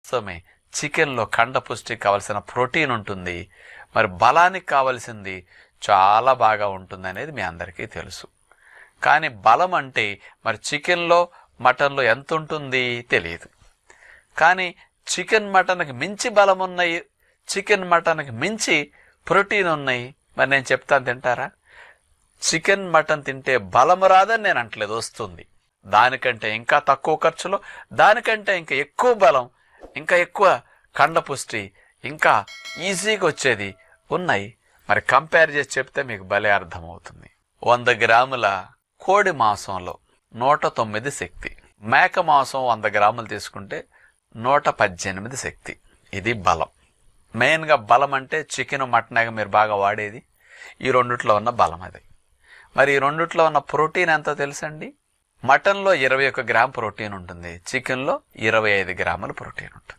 కోసమే చికెన్లో కండపుష్టికి కావలసిన ప్రోటీన్ ఉంటుంది, మరి బలానికి కావలసింది చాలా బాగా ఉంటుంది అనేది మీ అందరికీ తెలుసు. కానీ బలం అంటే మరి చికెన్లో మటన్లో ఎంత ఉంటుంది తెలియదు. కానీ చికెన్ మటన్కి మించి బలం ఉన్నాయి, చికెన్ మటన్కి మించి ప్రోటీన్ ఉన్నాయి. మరి నేను చెప్తాను, తింటారా? చికెన్ మటన్ తింటే బలం రాదని నేను అంటలేదు, వస్తుంది. దానికంటే ఇంకా తక్కువ ఖర్చులో, దానికంటే ఇంకా ఎక్కువ బలం, ఇంకా ఎక్కువ కండపుష్టి, ఇంకా ఈజీగా వచ్చేది ఉన్నాయి. మరి కంపేర్ చేసి చెప్తే మీకు భలే అర్థమవుతుంది. 100 గ్రాముల కోడి మాంసంలో 109 శక్తి, మేక మాంసం 100 గ్రాములు తీసుకుంటే 118 శక్తి. ఇది బలం. మెయిన్గా బలం అంటే చికెన్ మటన్ మీరు బాగా వాడేది, ఈ రెండిట్లో ఉన్న బలం అది. మరి ఈ రెండిట్లో ఉన్న ప్రోటీన్ ఎంతో తెలుసండి? మటన్లో 21 గ్రామ్ ప్రోటీన్ ఉంటుంది, చికెన్లో 25 గ్రాముల ప్రోటీన్ ఉంటుంది.